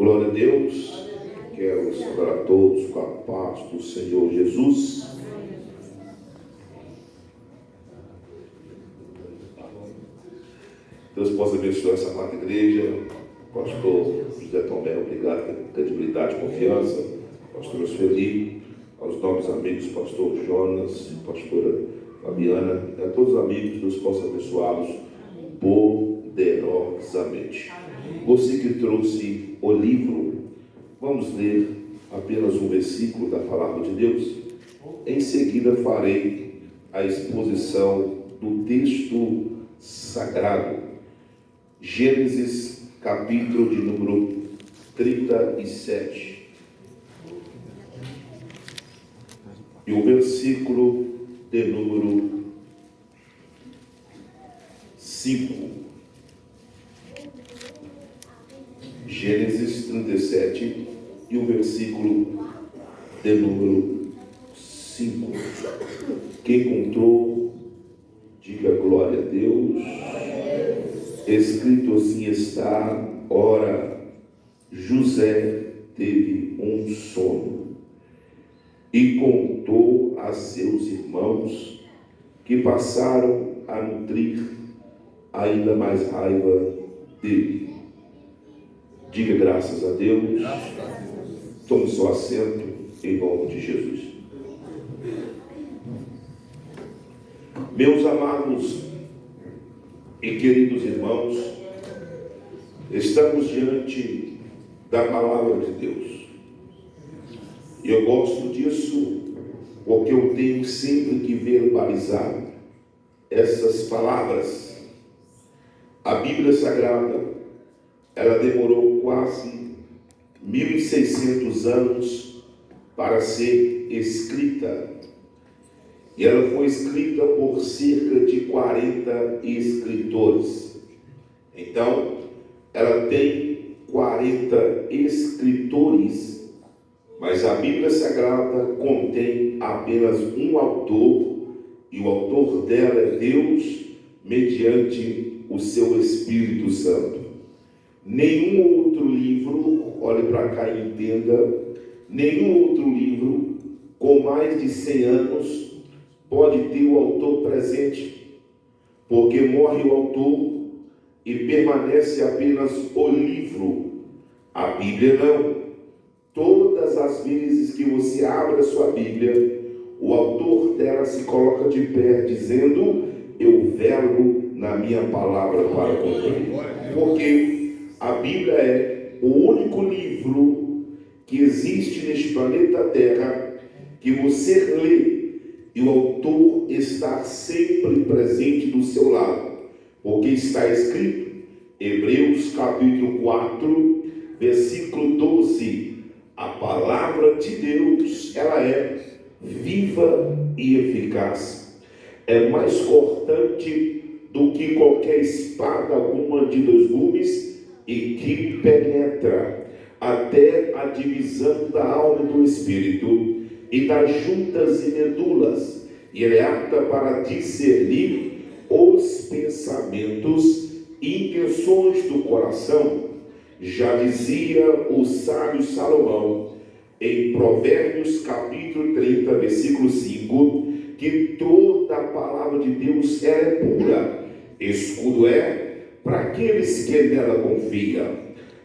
Glória a Deus. Quero saudar a todos com a paz do Senhor Jesus. Deus possa abençoar essa amada igreja. Pastor José Tomé, obrigado pela credibilidade e confiança. Pastor Sueli, aos nossos amigos, pastor Jonas, pastora Fabiana, a todos os amigos, Deus possa abençoá-los poderosamente. Você que trouxe o livro, vamos ler apenas um versículo da palavra de Deus. Em seguida farei a exposição do texto sagrado. Gênesis, capítulo de número 37. E o versículo de número 5. Gênesis 37 e o versículo de número 5. Quem encontrou, diga glória a Deus. Escrito assim está: ora, José teve um sonho e contou a seus irmãos, que passaram a nutrir ainda mais raiva dele. Diga graças a Deus. Tome seu assento em nome de Jesus. Meus amados e queridos irmãos, estamos diante da palavra de Deus. E eu gosto disso porque eu tenho sempre que verbalizar essas palavras. A Bíblia Sagrada, ela demorou quase 1.600 anos para ser escrita. E ela foi escrita por cerca de 40 escritores. Então, ela tem 40 escritores, mas a Bíblia Sagrada contém apenas um autor, e o autor dela é Deus, mediante o seu Espírito Santo. Nenhum outro livro, olhe para cá e entenda, nenhum outro livro com mais de 100 anos pode ter o autor presente, porque morre o autor e permanece apenas o livro. A Bíblia não. Todas as vezes que você abre a sua Bíblia, o autor dela se coloca de pé, dizendo: eu velo na minha palavra para cumprir. Porque a Bíblia é o único livro que existe neste planeta Terra que você lê e o autor está sempre presente do seu lado, porque está escrito, Hebreus capítulo 4, versículo 12, a palavra de Deus, ela é viva e eficaz, é mais cortante do que qualquer espada alguma de 2 gumes, e que penetra até a divisão da alma e do espírito, e das juntas e medulas, e ele é apta para discernir os pensamentos e intenções do coração. Já dizia o sábio Salomão, em Provérbios capítulo 30, versículo 5, que toda a palavra de Deus é pura, escudo é para aqueles que nela confiam.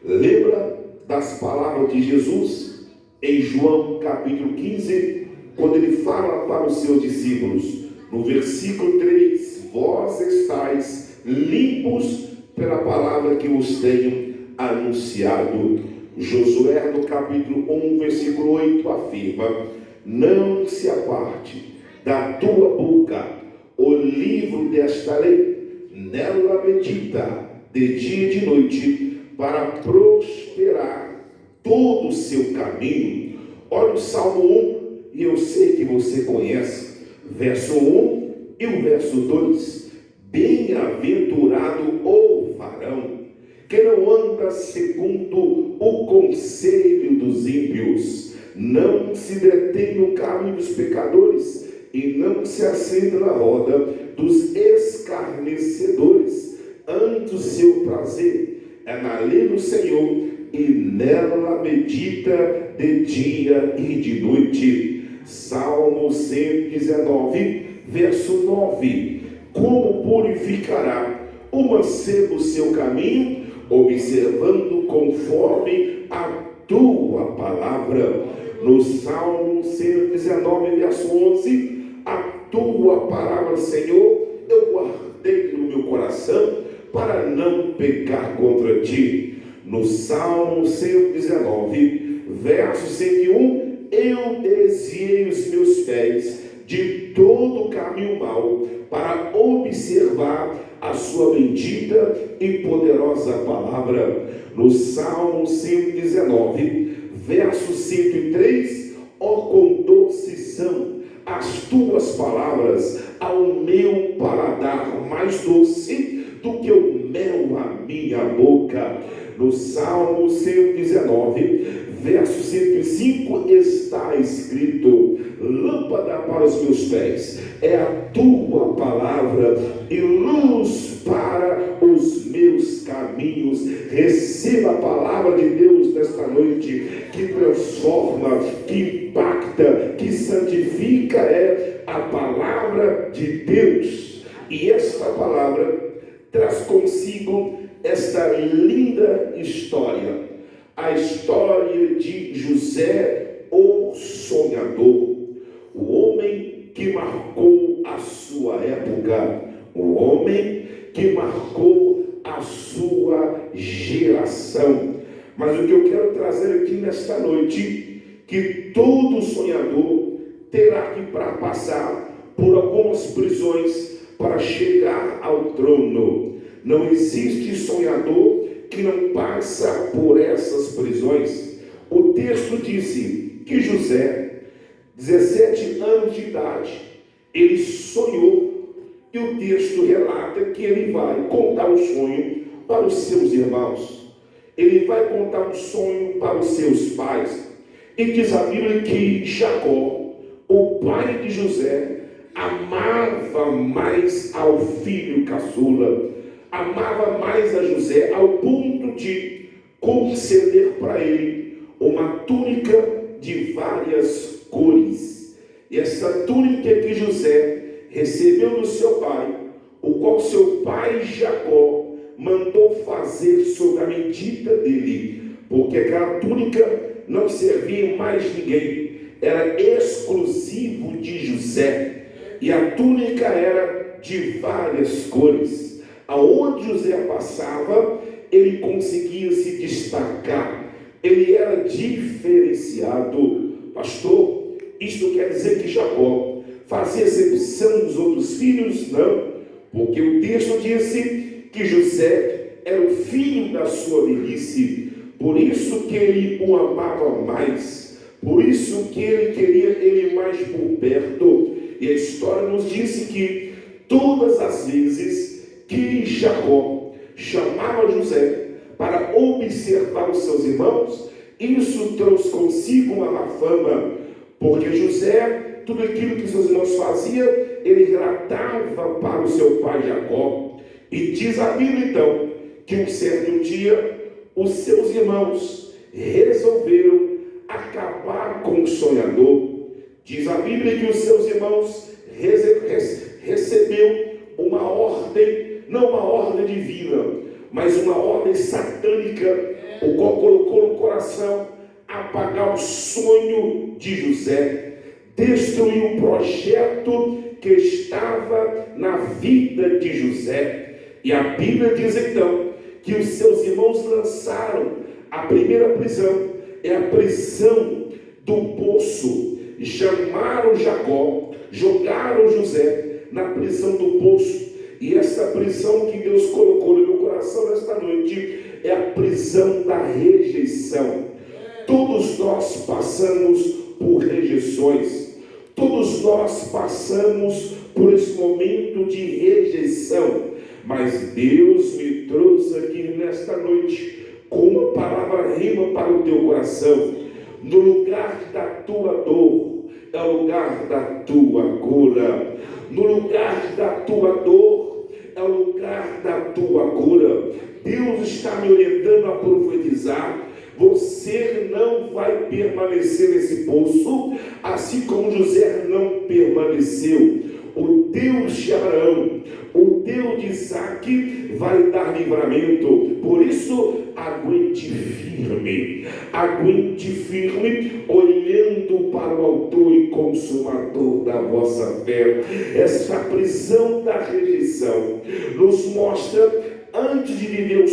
Lembra das palavras de Jesus em João capítulo 15, quando ele fala para os seus discípulos, no versículo 3, vós estáis limpos pela palavra que vos tenho anunciado. Josué no capítulo 1, versículo 8 afirma, não se aparte da tua boca o livro desta lei, nela medita de dia e de noite, para prosperar todo o seu caminho. Olha o Salmo 1, e eu sei que você conhece, verso 1 e o verso 2. Bem-aventurado o varão que não anda segundo o conselho dos ímpios, não se detém no caminho dos pecadores, e não se assenta na roda dos escarnecedores. Antes o seu prazer é na lei do Senhor, e nela medita de dia e de noite. Salmo 119, verso 9. Como purificará o mancebo seu caminho, observando conforme a tua palavra. No Salmo 119, verso 11, a tua palavra, Senhor, eu guardei no meu coração para não pecar contra ti. No Salmo 119, verso 101, eu desviei os meus pés de todo caminho mau para observar a sua bendita e poderosa palavra. No Salmo 119, verso 103, ó, quão doces são as tuas palavras ao meu paladar, mais doce do que o mel à minha boca. No Salmo 119, verso 105, está escrito: lâmpada para os meus pés é a tua palavra e luz para os meus caminhos. Receba a palavra de Deus nesta noite, que transforma, que impacta, que santifica, é a palavra de Deus. E esta palavra traz consigo esta linda história, a história de José, o sonhador, o homem que marcou a sua época, o homem que marcou a sua geração. Mas o que eu quero trazer aqui nesta noite, que todo sonhador terá que passar por algumas prisões para chegar ao trono. Não existe sonhador que não passa por essas prisões. O texto disse que José, 17 anos de idade, ele sonhou, e o texto relata que ele vai contar o sonho para os seus irmãos, ele vai contar o sonho para os seus pais. E diz a Bíblia que Jacó, o pai de José, amava mais ao filho caçula, amava mais a José, ao ponto de conceder para ele uma túnica de várias cores. E essa túnica que José recebeu do seu pai, o qual seu pai Jacó mandou fazer sobre a medida dele, porque aquela túnica não servia em mais ninguém, era exclusivo de José. E a túnica era de várias cores. Aonde José passava, ele conseguia se destacar, ele era diferenciado. Pastor, isto quer dizer que Jacó fazia exceção dos outros filhos? Não, porque o texto disse que José era o filho da sua velhice, por isso que ele o amava mais, por isso que ele queria ele mais por perto. E a história nos disse que todas as vezes que Jacó chamava José para observar os seus irmãos, isso trouxe consigo uma má fama, porque José, tudo aquilo que seus irmãos faziam, ele relatava para o seu pai Jacó. E diz a Bíblia então que um certo dia os seus irmãos resolveram acabar com o sonhador. Diz a Bíblia que os seus irmãos recebeu uma ordem, não uma ordem divina, mas uma ordem satânica, o qual colocou no coração apagar o sonho de José, destruir o projeto que estava na vida de José. E a Bíblia diz então que os seus irmãos lançaram a primeira prisão, é a prisão do poço. Chamaram Jacó, jogaram José na prisão do poço. E essa prisão que Deus colocou no meu coração nesta noite é a prisão da rejeição. Todos nós passamos por rejeições, todos nós passamos por esse momento de rejeição, mas Deus me trouxe aqui nesta noite com uma palavra rima para o teu coração. No lugar da tua dor é o lugar da tua cura. No lugar da tua dor é o lugar da tua cura. Deus está me orientando a profetizar. Você não vai permanecer nesse poço, assim como José não permaneceu. O Deus de Abraão, o Deus de Isaac vai dar livramento. Por isso, aguente firme, olhando para o autor e consumador da vossa fé. Essa prisão da rejeição nos mostra, antes de viver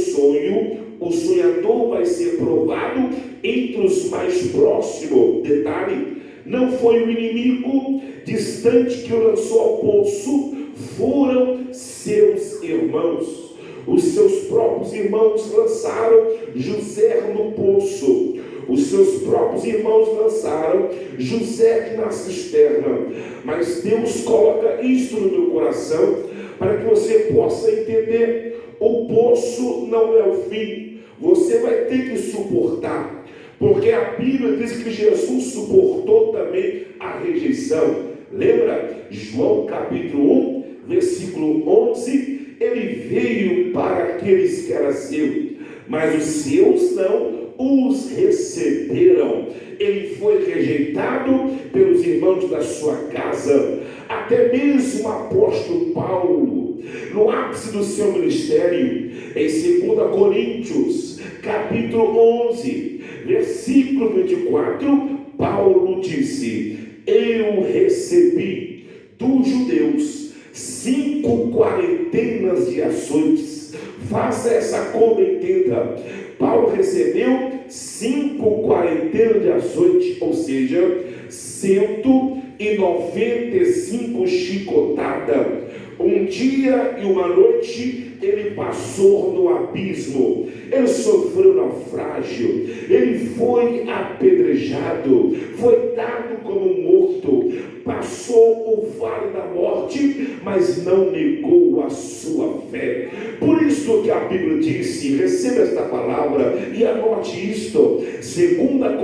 o sonhador vai ser provado entre os mais próximos. Detalhe, não foi o inimigo distante que o lançou ao poço, foram seus irmãos. Os seus próprios irmãos lançaram José no poço. Os seus próprios irmãos lançaram José na cisterna. Mas Deus coloca isto no meu coração para que você possa entender. O poço não é o fim. Você vai ter que suportar. Porque a Bíblia diz que Jesus suportou também a rejeição. Lembra? João capítulo 1, versículo 11. Ele veio para aqueles que eram seus, mas os seus não os receberam. Ele foi rejeitado pelos irmãos da sua casa. Até mesmo o apóstolo Paulo, no ápice do seu ministério, em 2 Coríntios, capítulo 11, versículo 24, Paulo disse: eu recebi dos judeus 5 quarentenas de açoites. Faça essa conta e entenda. Paulo recebeu 5 quarentenas de açoite, ou seja, 195 chicotadas. Um dia e uma noite ele passou no abismo, ele sofreu naufrágio, ele foi apedrejado, foi dado como morto, passou o vale da morte, mas não negou a sua fé. Por isso que a Bíblia disse, receba esta palavra e anote isto, 2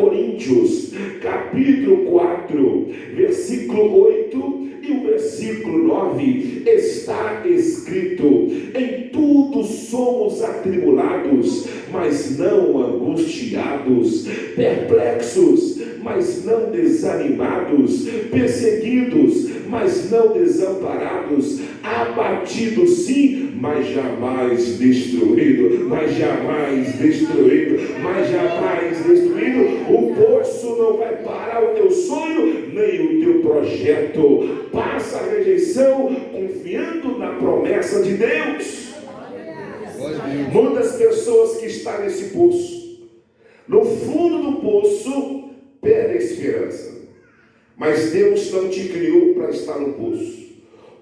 Coríntios, capítulo 4, versículo 8 e o versículo 9, está escrito: em tudo somos atribulados, mas não angustiados, perplexos, mas não desanimados, perseguidos, mas não desamparados, abatidos sim, mas jamais destruído, mas jamais destruído, mas jamais destruído. O poço não vai parar o teu sonho, nem o teu projeto. Passa a rejeição, confiando na promessa de Deus. Muitas pessoas que estão nesse poço, no fundo do poço, perdem a esperança. Mas Deus não te criou para estar no poço,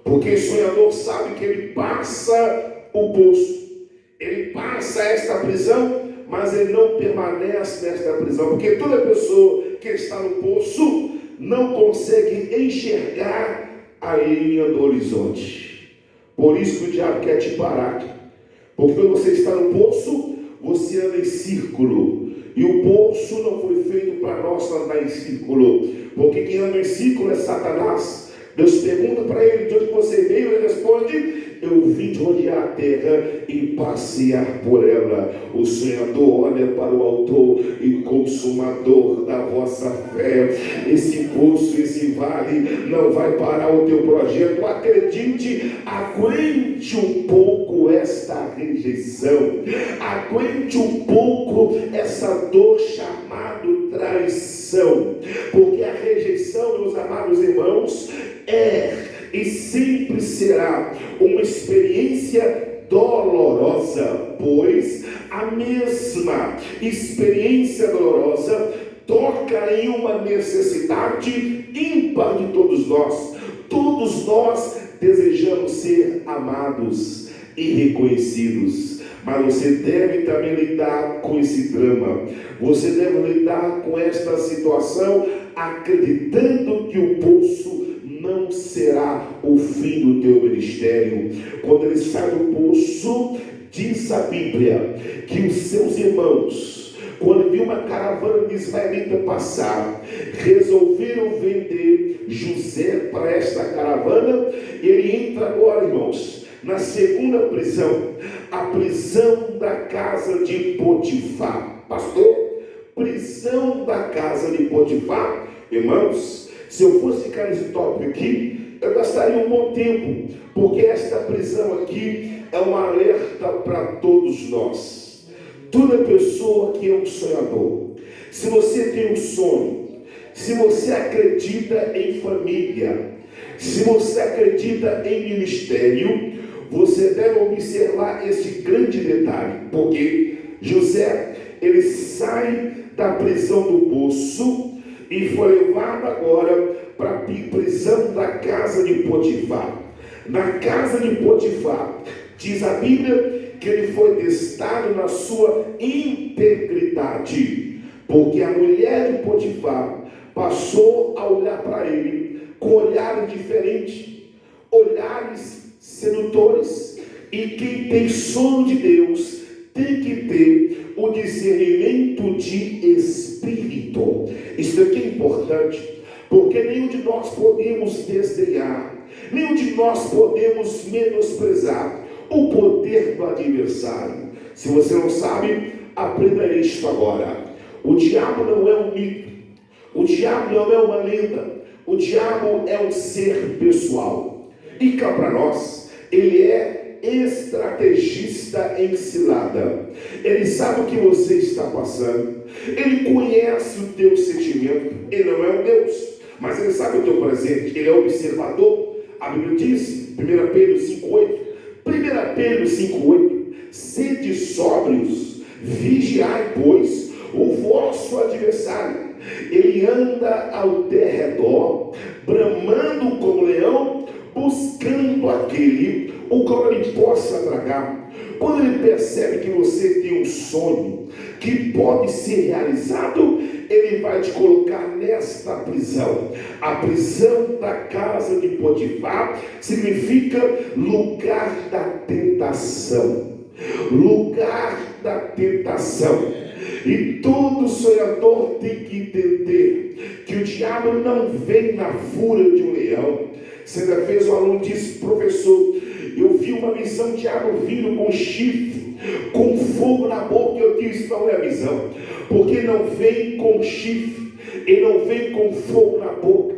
porque o sonhador sabe que ele passa o poço, ele passa esta prisão, mas ele não permanece nesta prisão, porque toda pessoa que está no poço não consegue enxergar a linha do horizonte. Por isso que o diabo quer te parar, porque quando você está no poço, você anda em círculo, e o poço não foi feito para nós andar em círculo, porque quem anda em círculo é Satanás. Deus pergunta para ele: de onde você veio? Ele responde: eu vim de rodear a terra e passear por ela. O sonhador olha para o autor e consumador da vossa fé. Esse poço, esse vale não vai parar o teu projeto. Acredite, aguente um pouco esta rejeição, aguente um pouco essa dor chamada traição, porque a rejeição, meus amados irmãos, é e sempre será uma experiência dolorosa, pois a mesma experiência dolorosa toca em uma necessidade ímpar de todos nós. Todos nós desejamos ser amados e reconhecidos, mas você deve também lidar com esse drama. Você deve lidar com esta situação acreditando que o poço não será o fim do teu ministério. Quando ele sai do poço, diz a Bíblia que os seus irmãos, quando viu uma caravana de israelita passar, resolveram vender José para esta caravana. Ele entra agora, irmãos, na segunda prisão. a prisão da casa de Potifar. Pastor, prisão da casa de Potifar? Irmãos, se eu fosse ficar nesse tópico aqui, eu gastaria um bom tempo, porque esta prisão aqui é um alerta para todos nós. Toda pessoa que é um sonhador, se você tem um sonho, se você acredita em família, se você acredita em ministério, você deve observar esse grande detalhe, porque José, ele sai da prisão do poço e foi levado agora para a prisão da casa de Potifar. Na casa de Potifar, diz a Bíblia que ele foi testado na sua integridade, porque a mulher de Potifar passou a olhar para ele com olhares diferentes, olhares sedutores. E quem tem sono de Deus tem que ter o discernimento de espírito. Isso aqui é importante, porque nenhum de nós podemos desdenhar, nenhum de nós podemos menosprezar o poder do adversário. Se você não sabe, aprenda isto agora. O diabo não é um mito, o diabo não é uma lenda, o diabo é um ser pessoal. E cá para nós, ele é estrategista em cilada. Ele sabe o que você está passando, ele conhece o teu sentimento. Ele não é um Deus, mas ele sabe o teu presente, ele é observador. A Bíblia diz, 1 Pedro 5,8, 1 Pedro 5,8, sede sóbrios, vigiai, pois o vosso adversário, ele anda ao derredor, bramando como leão, buscando aquele o qual ele possa tragar. Quando ele percebe que você tem um sonho que pode ser realizado, ele vai te colocar nesta prisão. A prisão da casa de Potifar significa lugar da tentação. Lugar da tentação. E todo sonhador tem que entender que o diabo não vem na fúria de um leão. Certa vez o aluno disse: professor, eu vi uma visão de diabo vindo com chifre, com fogo na boca. Eu disse: não é a visão, porque não vem com chifre, ele não vem com fogo na boca,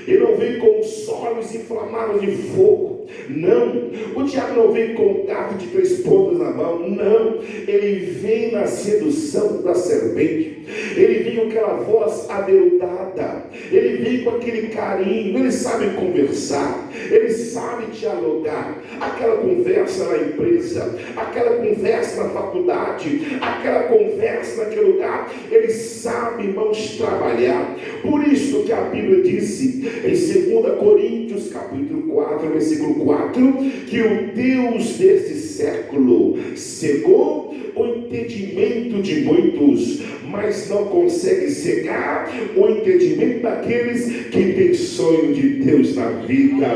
ele não vem com os olhos inflamados de fogo. Não, o diabo não vem com um gato de 3 pontas na mão. Não, ele vem na sedução da serpente. Ele vem com aquela voz aveludada, ele vem com aquele carinho. Ele sabe conversar, ele sabe dialogar. Aquela conversa na empresa, aquela conversa na faculdade, aquela conversa naquele lugar, ele sabe, irmãos, trabalhar. Por isso que a Bíblia disse em 2 Coríntios capítulo 4, versículo 4, que o Deus deste século cegou o entendimento de muitos, mas não consegue cegar o entendimento daqueles que têm sonho de Deus na vida.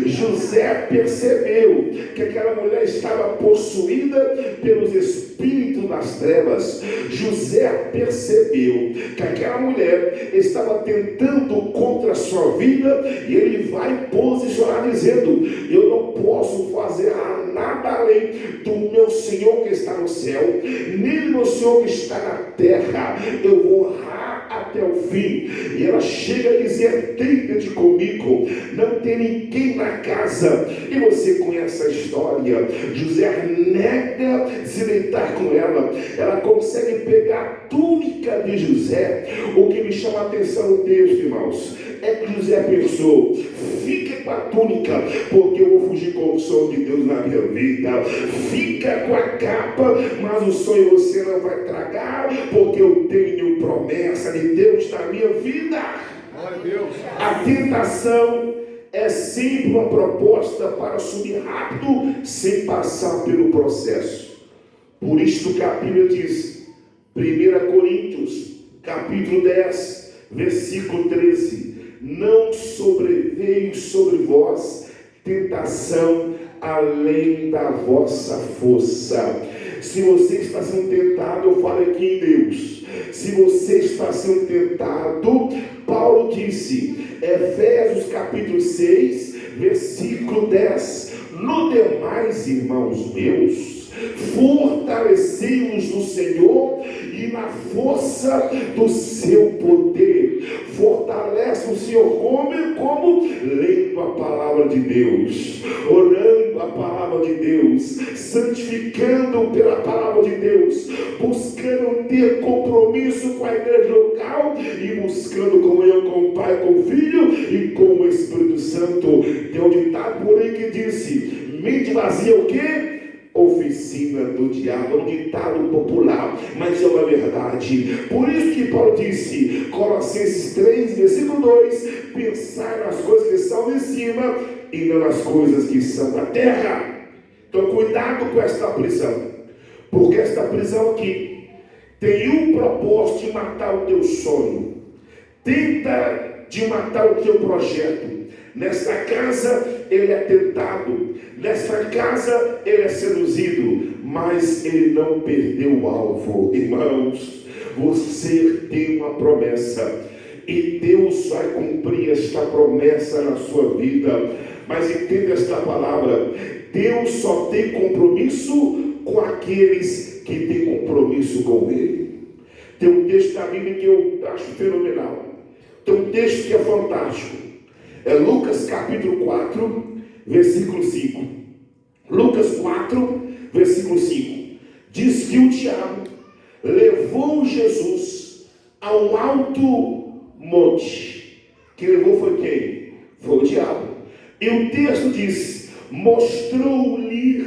José percebeu que aquela mulher estava possuída pelos espíritos das trevas. José percebeu que aquela mulher estava tentando contra a sua vida, e ele vai posicionar dizendo: eu não posso fazer nada além do meu Senhor que está no céu, nem do meu Senhor que está na terra. Eu vou honrar até o fim. E ela chega a dizer: deita-te comigo, não tem ninguém na casa. E você conhece a história. José nega se deitar com ela. Ela consegue pegar a túnica de José. O que me chama a atenção no texto, irmãos, é que José pensou: fique com a túnica, porque eu vou fugir com o sonho de Deus na minha vida. Fica com a capa, mas o sonho você não vai tragar, porque eu tenho promessa de Deus na minha vida. A tentação é sempre uma proposta para subir rápido sem passar pelo processo. Por isso que a Bíblia diz, 1 Coríntios capítulo 10, versículo 13: não sobreveio sobre vós tentação além da vossa força. Se você está sendo tentado, eu falo aqui em Deus, se você está sendo tentado, Paulo disse, Efésios capítulo 6, versículo 10: no demais, irmãos meus, fortalecei-os no Senhor e na força do seu poder. Fortalece o Senhor como? Lendo a palavra de Deus, orando a palavra de Deus, santificando pela palavra de Deus, buscando ter compromisso com a igreja local e buscando comunhão com o Pai, com o Filho e com o Espírito Santo. Tem um ditado por aí que disse: mente vazia o quê? Oficina do diabo. É um ditado popular, mas é uma verdade. Por isso que Paulo disse, Colossenses 3, versículo 2: pensai nas coisas que são de cima e não nas coisas que são da terra. Então cuidado com esta prisão, porque esta prisão aqui tem um propósito de matar o teu sonho, tenta de matar o teu projeto. Nesta casa ele é tentado, nesta casa ele é seduzido, mas ele não perdeu o alvo. Irmãos, você tem uma promessa e Deus vai cumprir esta promessa na sua vida. Mas entenda esta palavra: Deus só tem compromisso com aqueles que têm compromisso com Ele. Tem um texto da Bíblia que eu acho fenomenal, tem um texto que é fantástico. É Lucas capítulo 4, versículo 5. Lucas 4, versículo 5. Diz que o diabo levou Jesus a um alto monte. Quem levou foi quem? Foi o diabo. E o texto diz: mostrou-lhe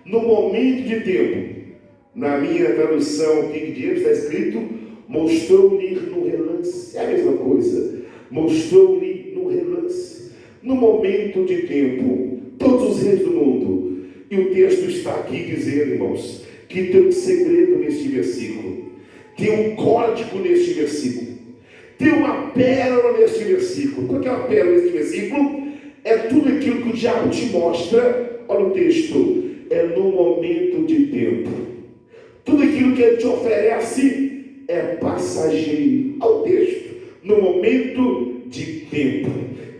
no momento de tempo. Na minha tradução King James está escrito: mostrou-lhe no relance. É a mesma coisa. Mostrou-lhe no relance, no momento de tempo, todos os reis do mundo. E o texto está aqui dizendo, irmãos, que tem um segredo neste versículo, tem um código neste versículo, tem uma pérola neste versículo. Qual é a pérola neste versículo? É tudo aquilo que o diabo te mostra. Olha o texto: é no momento de tempo. Tudo aquilo que ele te oferece é passageiro. Olha o texto: no momento de tempo.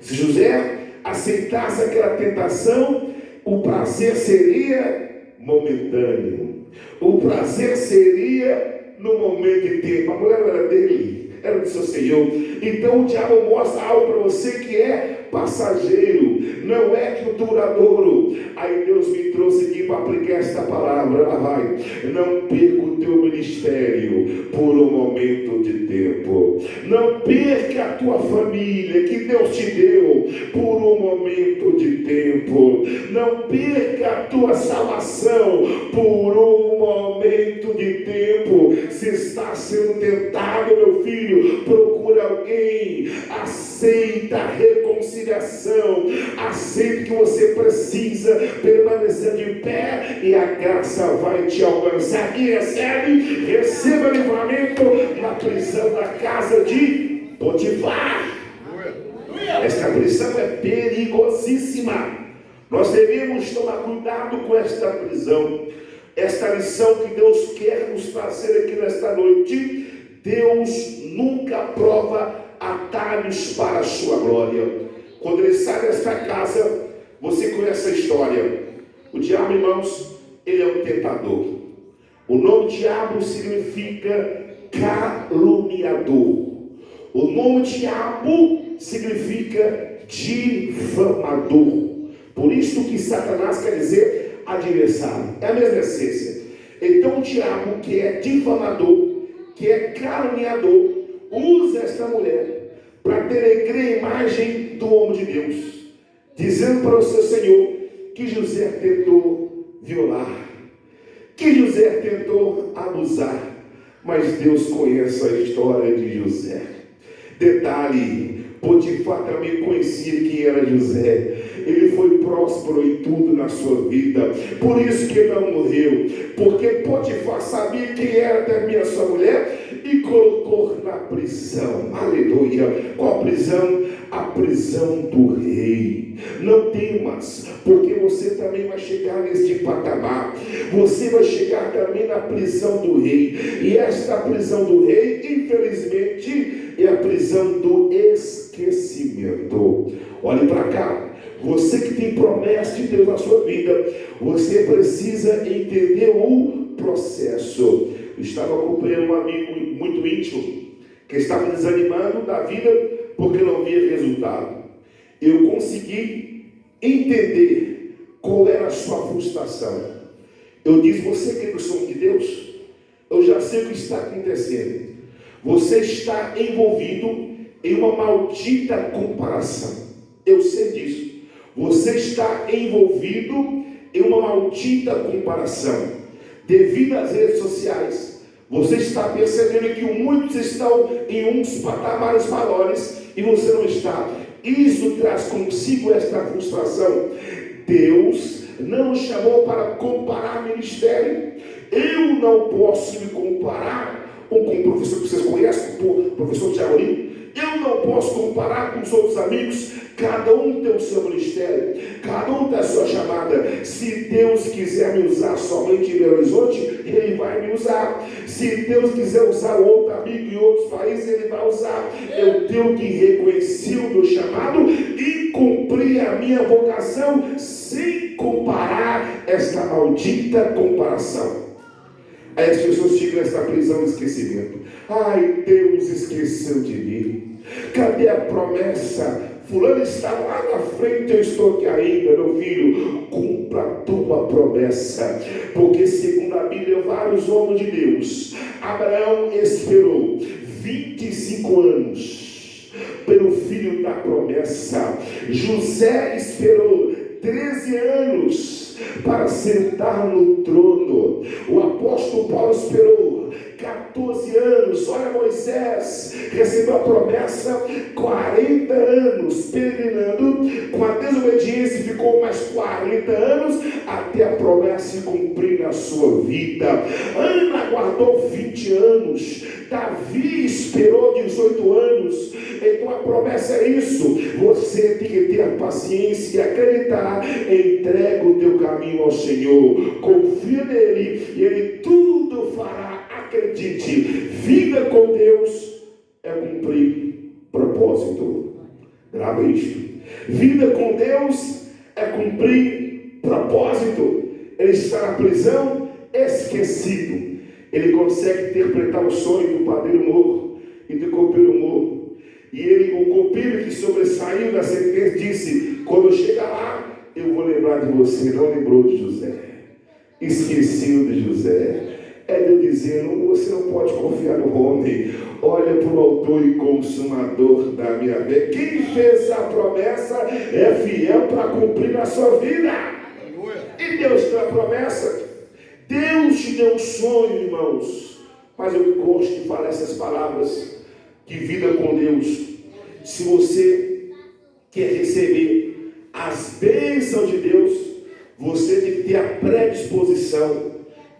Se José aceitasse aquela tentação, o prazer seria momentâneo, o prazer seria no momento de tempo. A mulher era dele, era do seu Senhor. Então o diabo mostra algo para você que é passageiro, não é duradouro. Aí Deus me trouxe aqui para aplicar esta palavra. Vai, não perca o teu ministério por um momento de tempo. Não perca a tua família que Deus te deu por um momento de tempo. Não perca a tua salvação por um momento de tempo. Se está sendo tentado, meu filho, procura alguém. Aceita a reconciliação. Aceita que você precisa permanecer de pé e a graça vai te alcançar. E receba livramento na prisão da casa de Potifar. Esta prisão é perigosíssima. Nós devemos tomar cuidado com esta prisão. Esta lição que Deus quer nos trazer aqui nesta noite: Deus nunca prova atalhos para a sua glória. Quando ele sai desta casa, você conhece a história. O diabo, irmãos, ele é um tentador. O nome diabo significa caluniador. O nome diabo significa difamador. Por isso que Satanás quer dizer adversário. É a mesma essência. Então o diabo, que é difamador, que é caluniador, usa esta mulher para denegrir a imagem do homem de Deus, dizendo para o seu Senhor que José tentou violar, que José tentou abusar. Mas Deus conhece a história de José. Detalhe: Potifar também conhecia quem era José. Ele foi próspero em tudo na sua vida. Por isso que ele não morreu. Porque Potifar sabia quem era também a sua mulher e colocou na prisão. Aleluia. Qual a prisão? A prisão do rei. Não temas, porque você também vai chegar neste patamar. Você vai chegar também na prisão do rei. E esta prisão do rei, infelizmente, é a prisão do esquecimento. Olhe para cá. Você que tem promessa de Deus na sua vida, você precisa entender o processo. Eu estava acompanhando um amigo muito íntimo que estava desanimado da vida porque não via resultado. Eu consegui entender qual era a sua frustração. Eu disse: você crê no som de Deus? Eu já sei o que está acontecendo. Você está envolvido em uma maldita comparação. Eu sei disso. Você está envolvido em uma maldita comparação. Devido às redes sociais, você está percebendo que muitos estão em uns patamares maiores e você não está. Isso traz consigo esta frustração. Deus não nos chamou para comparar ministério. Eu não posso me comparar com o professor que vocês conhecem, o professor Tiago Lima. Eu não posso comparar com os outros amigos. Cada um tem o seu ministério, cada um tem a sua chamada. Se Deus quiser me usar somente em Belo Horizonte, Ele vai me usar. Se Deus quiser usar outro amigo em outros países, Ele vai usar. Eu tenho que reconhecer o meu chamado e cumprir a minha vocação sem comparar esta maldita comparação. Aí as pessoas ficam nessa prisão de esquecimento. Ai, Deus esqueceu de mim. Cadê a promessa? Fulano está lá na frente, eu estou aqui ainda. Meu filho, cumpra a tua promessa. Porque segundo a Bíblia, vários homens de Deus, Abraão esperou 25 anos pelo filho da promessa. José esperou 13 anos para sentar no trono. O apóstolo Paulo esperou 14 anos. Olha, Moisés recebeu a promessa 40 anos peregrinando. Com a desobediência ficou mais 40 anos até a promessa se cumprir na sua vida. Ana aguardou 20 anos. Davi esperou 18 anos. Então a promessa é isso. Você tem que ter a paciência e acreditar. Entrega o teu caminho ao Senhor, confia nele e Ele tudo fará. Acredite, vida com Deus é cumprir propósito. Grava isto. Vida com Deus é cumprir propósito. Ele está na prisão, esquecido. Ele consegue interpretar o sonho do padeiro morro e do copeiro morro. E ele, o copeiro que sobressaiu da sentença, disse: quando eu chegar lá, eu vou lembrar de você. Não lembrou de José, esqueceu de José. É Deus dizendo: você não pode confiar no homem. Olha para o autor e consumador da minha fé. Quem fez a promessa é fiel para cumprir na sua vida. E Deus tem a promessa. Deus te deu um sonho, irmãos. Mas eu gosto de falar essas palavras de vida com Deus. Se você quer receber as bênçãos de Deus, você tem que ter a predisposição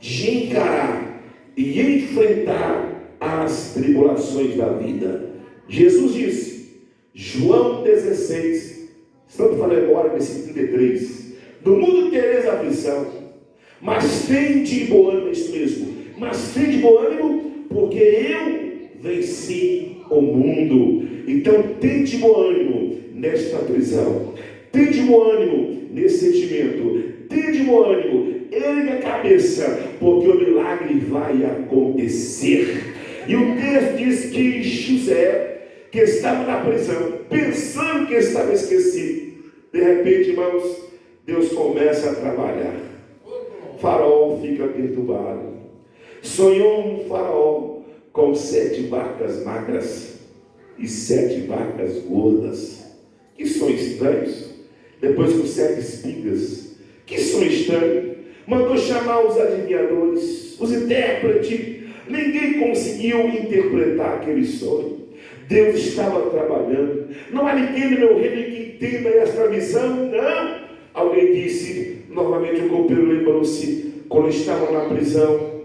de encarar e enfrentar as tribulações da vida. Jesus disse, João 16, estamos falando agora, versículo 33, do mundo tereis aflição, mas tende bom ânimo, é isso mesmo, mas tende bom ânimo, porque eu venci o mundo. Então tende bom ânimo nesta prisão, tende bom ânimo nesse sentimento, tende bom ânimo, ergue a cabeça, porque o milagre vai acontecer. E o texto diz que José, que estava na prisão, pensando que estava esquecido, de repente, irmãos, Deus começa a trabalhar. Faraó fica perturbado. Sonhou um faraó com 7 vacas magras e 7 vacas gordas. Que sonho estranhos. Depois com 7 espigas. Que sonho estranho. Mandou chamar os adivinhadores, os intérpretes. Ninguém conseguiu interpretar aquele sonho. Deus estava trabalhando. Não há ninguém no meu reino que entenda esta visão. Não. Alguém disse, novamente o copeiro lembrou-se, quando estava na prisão,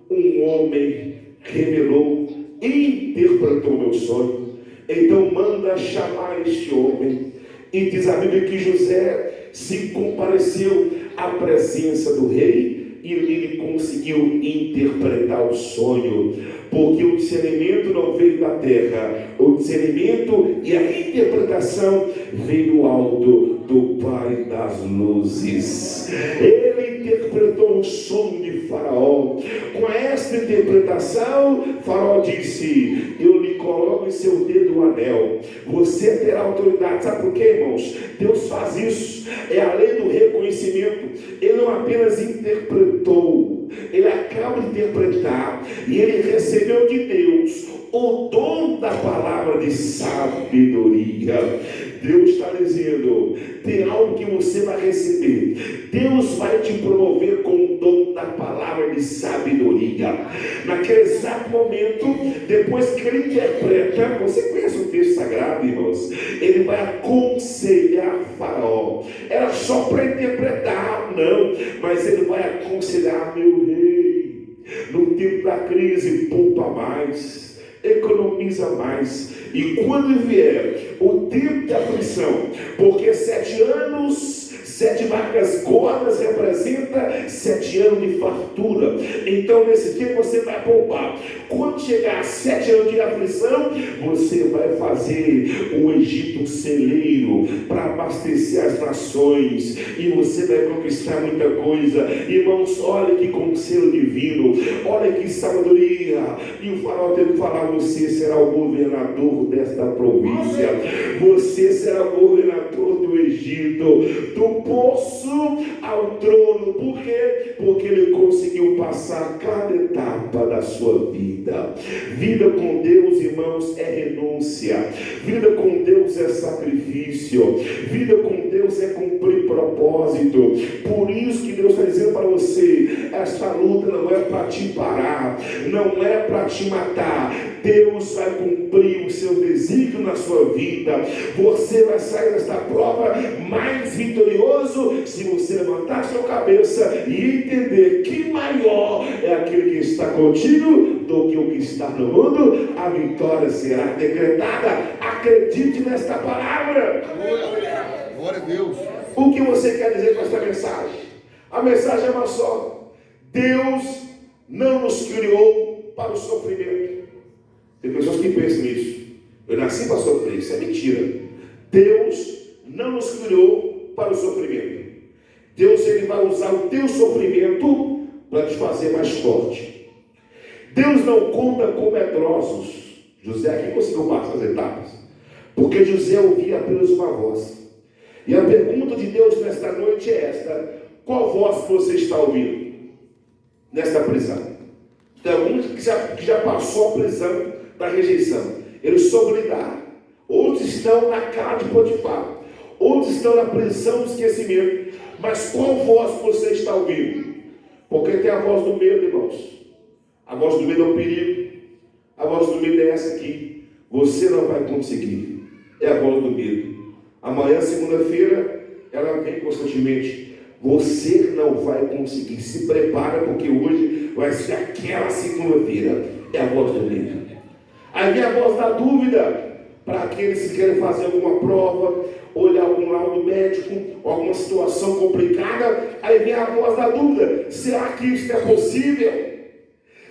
um homem revelou e interpretou meu sonho. Então manda chamar este homem. E diz a Bíblia que José se compareceu à presença do rei e ele conseguiu interpretar o sonho, porque o discernimento não veio da terra, o discernimento e a interpretação veio do alto, do Pai das luzes. Ele interpretou o sonho de Faraó. Com esta interpretação, Faraó disse: eu lhe coloco em seu dedo o anel, você terá autoridade. Sabe por quê, irmãos? Deus faz isso, é a lei do reconhecimento. Ele não apenas interpretou, ele acaba de interpretar, e ele recebeu de Deus o dom da palavra de sabedoria. Deus está dizendo: tem algo que você vai receber. Deus vai te promover com o dom da palavra de sabedoria. Naquele exato momento, depois que ele interpreta, você conhece o texto sagrado, irmãos? Ele vai aconselhar Faraó. Era só para interpretar? Não, mas ele vai aconselhar: meu rei, no tempo da crise, poupa mais, economiza mais, e quando vier o tempo de aflição, porque 7 anos, 7 vacas gordas representa 7 anos de fartura, então nesse tempo você vai poupar. Quando chegar a 7 anos de aflição, você vai fazer o Egito celeiro para abastecer as nações, e você vai conquistar muita coisa. Irmãos, olha que conselho divino, olha que sabedoria. E o Faraó teve que falar: você será o governador desta província, você será o governador do Egito, do poço ao trono. Por quê? Porque ele conseguiu passar cada etapa da sua vida. Vida com Deus, irmãos, é renúncia. Vida com Deus é sacrifício. Vida com Deus é cumprir propósito. Por isso que Deus está dizendo para você: esta luta não é para te parar, não é para te matar. Deus vai cumprir o seu desígnio na sua vida. Você vai sair desta prova mais vitorioso se você levantar sua cabeça e entender que maior é aquele que está contigo do que o que está no mundo. A vitória será decretada. Acredite nesta palavra. Glória a Deus. O que você quer dizer com esta mensagem? A mensagem é uma só: Deus não nos criou para o sofrimento. Tem pessoas que pensam nisso: eu nasci para sofrer. Isso é mentira. Deus não nos criou para o sofrimento. Deus, ele vai usar o teu sofrimento para te fazer mais forte. Deus não conta com medrosos. José aqui conseguiu passar as etapas, porque José ouvia apenas uma voz. E a pergunta de Deus nesta noite é esta: qual voz você está ouvindo nesta prisão? Tem alguns que já passou a prisão da rejeição, eles soube lidar. Outros estão na casa de Potifar, outros estão na prisão do esquecimento. Mas qual voz você está ouvindo? Porque tem a voz do medo, irmãos. A voz do medo é o perigo. A voz do medo é essa aqui: você não vai conseguir. É a voz do medo. Amanhã, segunda-feira, ela vem constantemente: você não vai conseguir. Se prepara, porque hoje vai ser aquela segunda-feira. É a voz do medo. Aí vem a voz da dúvida, para aqueles que querem fazer alguma prova, olhar algum laudo médico, alguma situação complicada. Aí vem a voz da dúvida: será que isso é possível?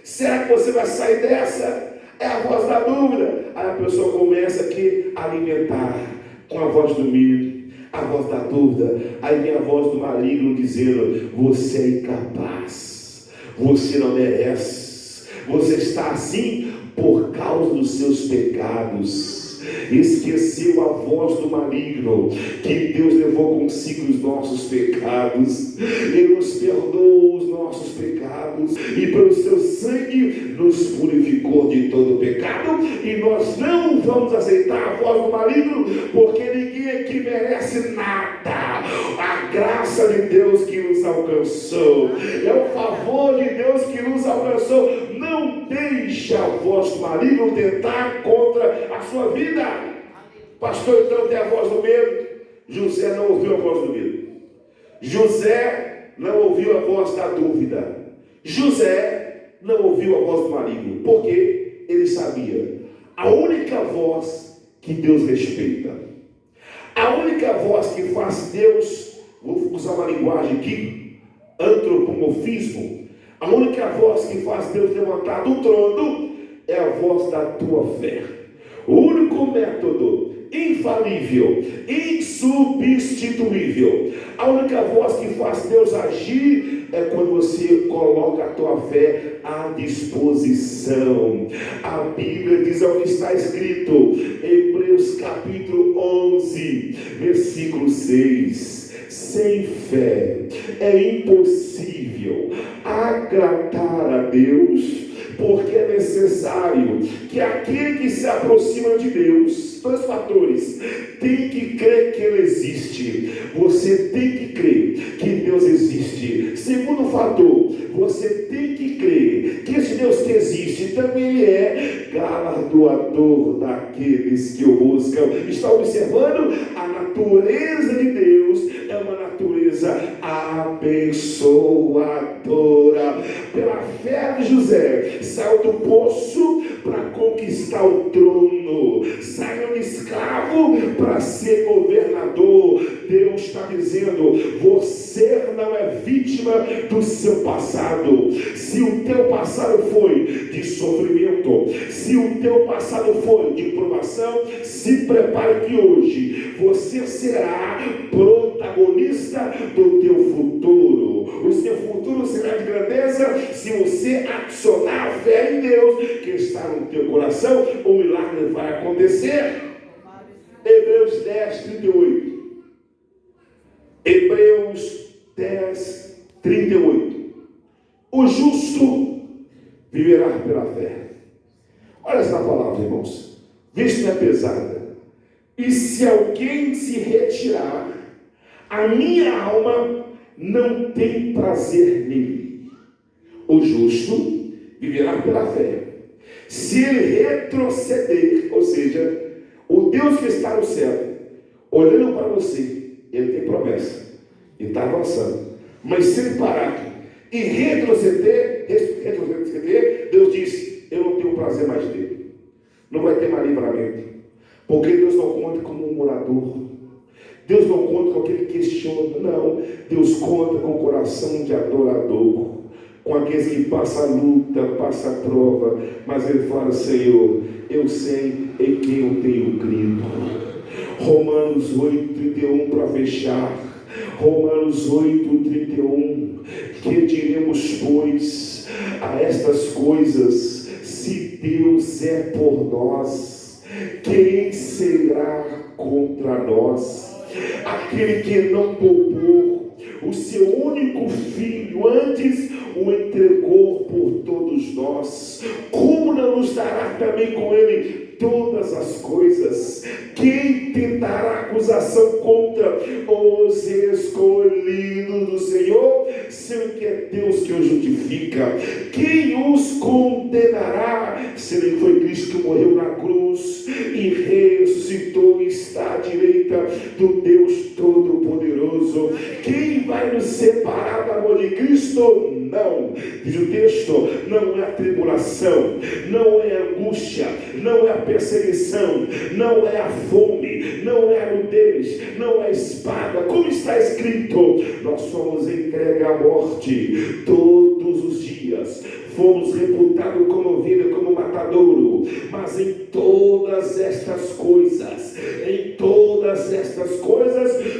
Será que você vai sair dessa? É a voz da dúvida. Aí a pessoa começa aqui a alimentar com a voz do medo, a voz da dúvida. Aí vem a voz do maligno dizendo: você é incapaz, você não merece, você está assim por causa dos seus pecados. Esqueceu a voz do maligno, que Deus levou consigo os nossos pecados. Ele nos perdoou os nossos pecados, e pelo seu sangue nos purificou de todo pecado. E nós não vamos aceitar a voz do maligno, porque ninguém aqui merece nada. A graça de Deus que nos alcançou, é o favor de Deus que nos alcançou. Não deixe a voz do maligno tentar contra a sua vida. Pastor, então tem a voz do medo. José não ouviu a voz do medo. José não ouviu a voz da dúvida. José não ouviu a voz do maligno. Porque ele sabia: a única voz que Deus respeita, a única voz que faz Deus, vou usar uma linguagem aqui, antropomorfismo. A única voz que faz Deus levantar do trono é a voz da tua fé. O único método infalível, insubstituível, a única voz que faz Deus agir é quando você coloca a tua fé à disposição. A Bíblia diz ao que está escrito, Hebreus capítulo 11, versículo 6: sem fé é impossível agradar a Deus, porque é necessário que aquele que se aproxima de Deus, dois fatores, tem que crer que Ele existe. Você tem que crer que Deus existe. Segundo fator, você tem que crer que esse Deus que existe também Ele é galardoador daqueles que o buscam. Está observando? A natureza de Deus é uma natureza abençoadora. Pela fé de José, saiu do poço para conquistar o trono, saiu de escravo para ser governador. Deus está dizendo, você não é vítima do seu passado. Se o teu passado foi de sofrimento, se o teu passado foi de provação, se prepare que hoje você será protagonista do teu futuro. O seu futuro será de grandeza se você adicionar a fé em Deus que está no teu coração. O milagre vai acontecer. Hebreus 10, 38. Hebreus 10, 38. O justo viverá pela fé. Olha essa palavra, irmãos. Vê se não é pesada. E se alguém se retirar, a minha alma não tem prazer nele. O justo viverá pela fé. Se ele retroceder, ou seja, o Deus que está no céu, olhando para você, ele tem promessa, e está avançando. Mas se ele parar e retroceder, Deus diz, eu não tenho prazer mais dele. Não vai ter mais livramento. Porque Deus não conta como um morador. Deus não conta com aquele que questiona. Não. Deus conta com o coração de adorador. Com aqueles que passam a luta, passam a prova. Mas ele fala, Senhor, eu sei em quem eu tenho crido. Romanos 8, 31 para fechar. Romanos 8, 31. Que diremos, pois, a estas coisas? Se Deus é por nós, quem será contra nós? Aquele que não poupou o seu único filho, antes o entregou por todos nós, como não nos dará também com ele todas as coisas? Quem tentará acusação contra os escolhidos do Senhor, sendo que é Deus que os justifica? Quem os condenará, sendo que foi Cristo que morreu na cruz e ressuscitou e está à direita do Deus Todo-Poderoso? Quem vai nos separar do amor de Cristo? Não, diz o texto, não é a tribulação, não é a angústia, não é a perseguição, não é a fome, não é a nudez, não é a espada. Como está escrito, nós somos entregues à morte todos os dias, fomos reputados como ovelha, como matadouro. Mas em todas estas coisas,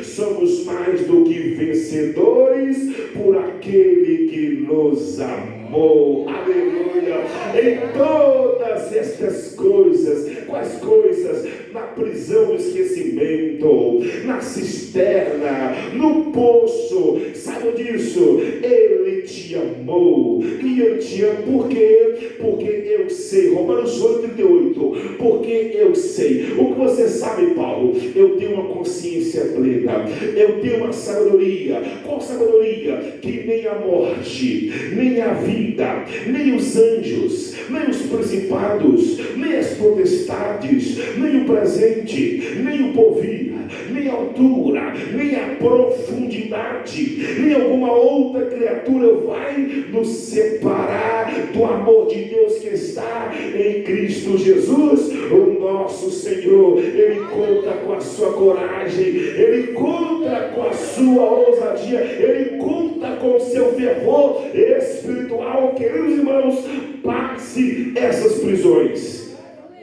somos mais do que vencedores por aquele que nos amou. Aleluia! Em todas estas coisas, quais coisas? Na prisão do esquecimento, na cisterna, no poço, sabe disso? Ele te amou, e eu te amo. Por quê? Porque eu sei, Romanos 8, 38, porque eu sei. O que você sabe, Paulo? Eu tenho uma consciência plena, eu tenho uma sabedoria. Qual sabedoria? Que nem a morte, nem a vida, nem os anjos, nem os principados, nem as potestades, nem o presente, nem o porvir, nem a altura, nem a profundidade, nem alguma outra criatura vai nos separar do amor de Deus que está em Cristo Jesus, o nosso Senhor. Ele conta com a sua coragem, ele conta com a sua ousadia, ele conta com o seu fervor espiritual, queridos irmãos, passe essas prisões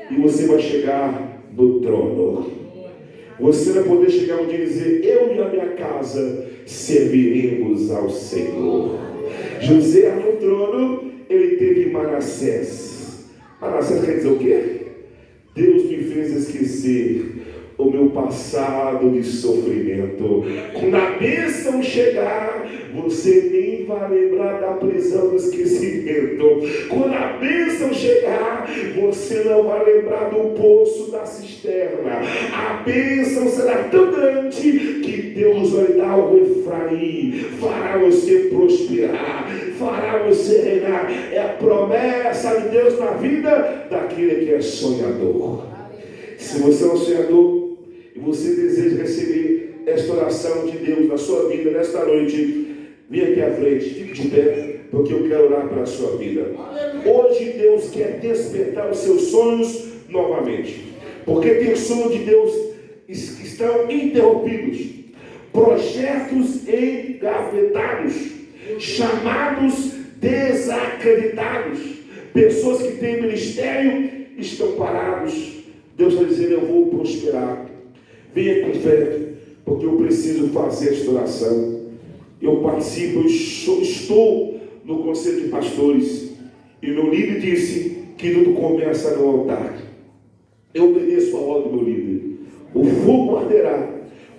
e você vai chegar no trono. Você vai poder chegar um dia e dizer: eu e a minha casa serviremos ao Senhor. José no trono, ele teve Manassés. Manassés quer dizer o quê? Deus me fez esquecer o meu passado de sofrimento. Quando a bênção chegar, você nem vai lembrar da prisão do esquecimento. Quando a bênção chegar, você não vai lembrar do poço da cisterna. A bênção será tão grande que Deus vai dar ao Efraim, fará você prosperar, fará você reinar. É a promessa de Deus na vida daquele que é sonhador. Se você é um sonhador e você deseja receber esta oração de Deus na sua vida nesta noite, venha aqui à frente, fique de pé, porque eu quero orar para a sua vida. Hoje Deus quer despertar os seus sonhos novamente, porque tem sonhos de Deus que estão interrompidos, projetos engavetados, chamados desacreditados, pessoas que têm ministério estão parados. Deus está dizendo: eu vou prosperar. Venha com fé, porque eu preciso fazer esta oração. Eu participo, eu estou no conselho de pastores, e meu líder disse que tudo começa no altar. Eu obedeço a ordem do meu líder. O fogo arderá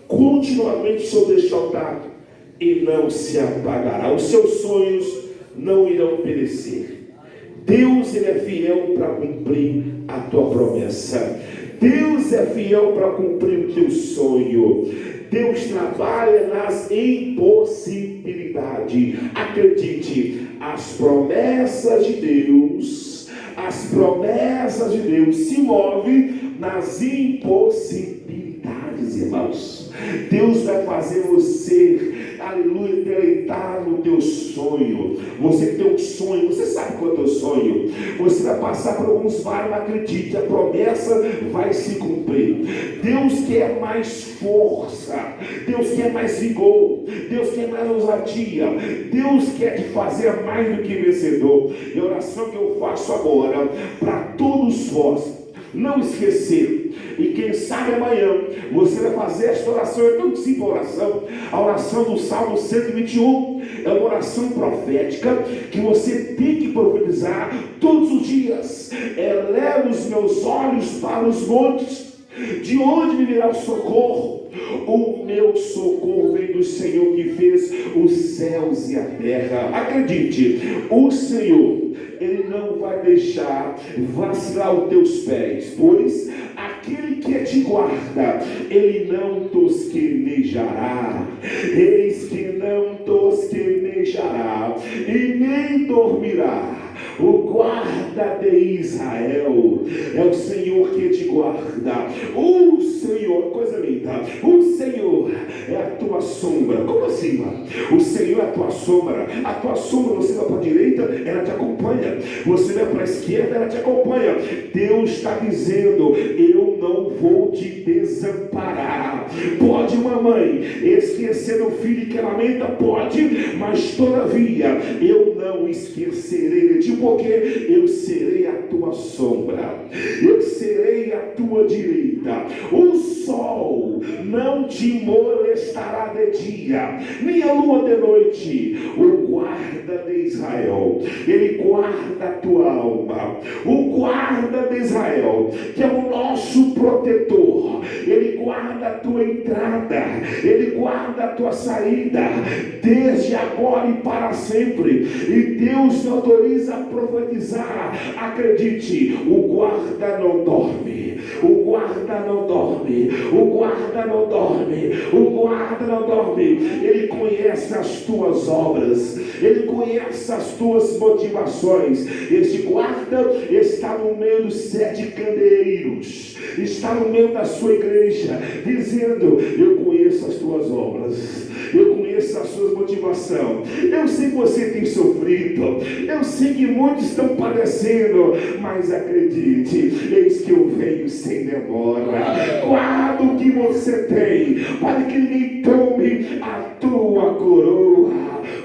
continuamente sobre este altar e não se apagará. Os seus sonhos não irão perecer. Deus, ele é fiel para cumprir a tua promessa. Deus é fiel para cumprir o teu sonho. Deus trabalha nas impossibilidades. Acredite, as promessas de Deus se movem nas impossibilidades, irmãos. Deus vai fazer você, aleluia, deleitar no teu sonho. Você tem um sonho, você sabe qual é o teu sonho. Você vai passar por alguns vales, mas acredite, a promessa vai se cumprir. Deus quer mais força, Deus quer mais vigor, Deus quer mais ousadia, Deus quer te fazer mais do que vencedor. E a oração que eu faço agora, para todos vós, não esquecer. E quem sabe amanhã você vai fazer esta oração. É tão simples a oração. A oração do Salmo 121 é uma oração profética que você tem que profetizar todos os dias. Eleva os meus olhos para os montes, de onde me virá o socorro? O meu socorro vem do Senhor que fez os céus e a terra. Acredite, o Senhor, ele não vai deixar vacilar os teus pés, pois aquele que te guarda, ele não tosquenejará. Eis que não tosquenejará e nem dormirá. O guarda de Israel é o Senhor que te guarda. O Senhor, coisa linda, o Senhor é a tua sombra. Como assim, mano? O Senhor é a tua sombra. A tua sombra, você vai para a direita, ela te acompanha. Você vai para a esquerda, ela te acompanha. Deus está dizendo: eu não vou te desamparar. Pode uma mãe esquecer o filho que lamenta? Pode, mas todavia eu não esquecerei de ti, porque eu serei a tua sombra, eu serei a tua direita. O sol não te molestará de dia, nem a lua de noite. O guarda de Israel, ele guarda a tua alma. O guarda de Israel, que é o nosso protetor, ele guarda a tua entrada, ele guarda a tua saída, desde agora e para sempre. E Deus te autoriza a profetizar. Acredite, o guarda não dorme, o guarda não dorme, o guarda não dorme, o guarda não dorme. Ele conhece as tuas obras, ele conhece as tuas motivações. Este guarda está no meio dos 7 candeeiros, está no meio da sua igreja, dizendo: eu conheço as tuas obras, eu conheço as suas motivações, eu sei que você tem sofrido, eu sei que muitos estão padecendo, mas acredite, eis que eu venho sem demora. Guarda o que você tem, para que ninguém tome a tua coroa.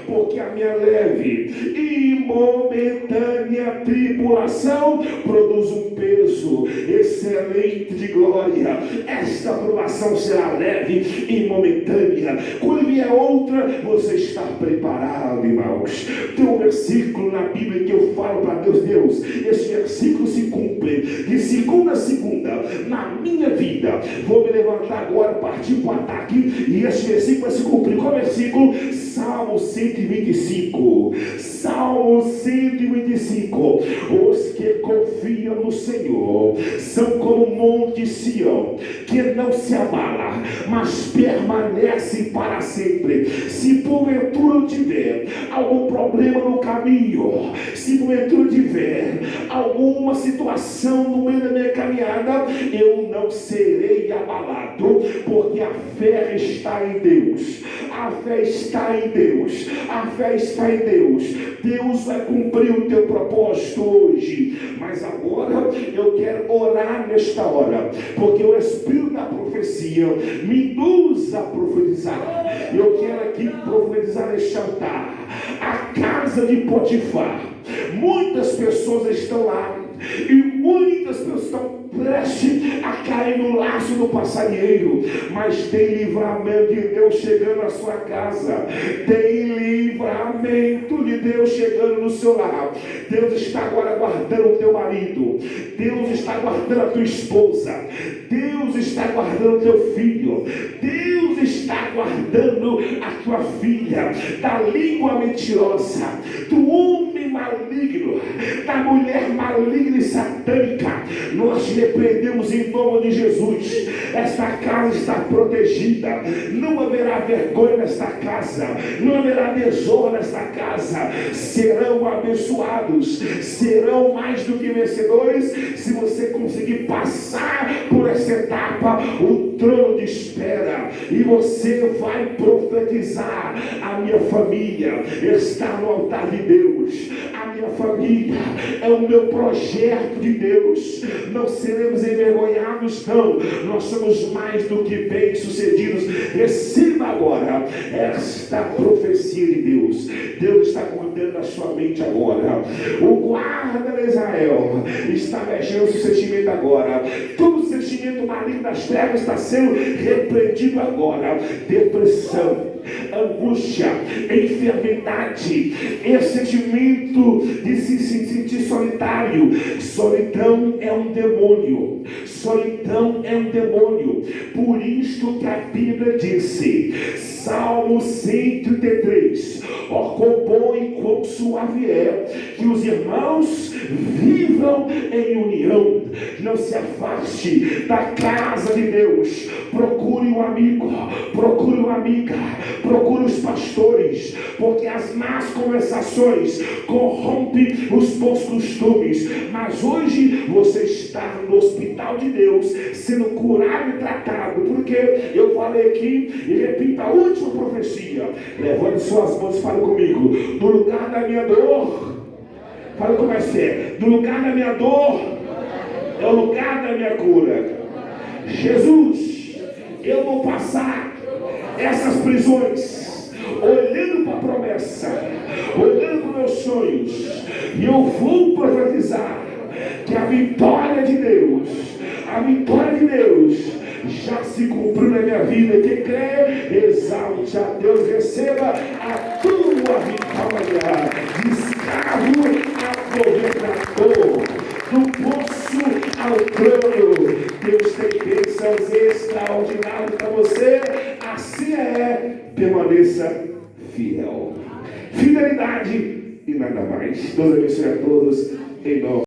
porque a minha leve e momentânea tribulação produz um peso excelente de glória. Esta provação será leve e momentânea. Quando vier outra, você está preparado, irmãos. Tem um versículo na Bíblia que eu falo para Deus, esse versículo se cumpre de segunda a segunda na minha vida. Vou me levantar agora, partir para o ataque, e esse versículo vai se cumprir. Qual versículo? Salmo 125. Salmo 125. Os que confiam no Senhor são como o monte Sião, que não se abala, mas permanece para sempre. Se porventura eu tiver algum problema no caminho, se porventura tiver alguma situação no meio da minha caminhada, eu não serei abalado, porque a fé está em Deus. A fé está em Deus. A fé está em Deus. Deus vai cumprir o teu propósito hoje. Mas agora eu quero orar nesta hora, porque o Espírito da profecia me induz a profetizar. Eu quero aqui profetizar neste altar. A casa de Potifar. Muitas pessoas estão lá e muitas pessoas estão prestes a cair no laço do passarinheiro, mas tem livramento de Deus chegando à sua casa, tem livramento de Deus chegando no seu lar. Deus está agora guardando o teu marido, Deus está guardando a tua esposa, Deus está guardando o teu filho, Deus está guardando a tua filha da língua mentirosa, do homem maligno, da mulher maligna e satânica. Nós repreendemos em nome de Jesus. Esta casa está protegida, não haverá vergonha nesta casa, não haverá desonra nesta casa. Serão abençoados, serão mais do que vencedores, se você conseguir passar por essa etapa. O trono de espera, e você vai profetizar: a minha família está no altar de Deus, a minha família é o meu projeto de Deus. Não seremos envergonhados, não. Nós somos mais do que bem-sucedidos. Receba agora esta profecia de Deus. Deus está guardando a sua mente agora. O guarda de Israel está mexendo o seu sentimento agora. Todo sentimento maligno das trevas está sendo repreendido agora. Depressão, angústia, enfermidade, esse sentimento de se sentir solitário. Solidão é um demônio. Solidão é um demônio. Por isto que a Bíblia disse, Salmo 103: ó, quão bom e quão suave é que os irmãos vivam em união. Não se afaste da casa de Deus. Procure um amigo, procure uma amiga, procure os pastores, porque as más conversações corrompem os bons costumes. Mas hoje você está no hospital de Deus, sendo curado e tratado, porque eu falei aqui e repito a última profecia. Levante suas mãos e fale comigo: do lugar da minha dor, fale com mais fé, do lugar da minha dor é o lugar da minha cura. Jesus, eu vou passar essas prisões olhando para a promessa, olhando para meus sonhos, e eu vou profetizar que a vitória de Deus já se cumpriu na minha vida. Quem crê, exalte a Deus, receba a tua vitória. De escravo a governador, do poço ao trono. Deus tem bênçãos extraordinárias para você. Assim é, permaneça fiel. Fidelidade e nada mais. Deus abençoe a todos em nome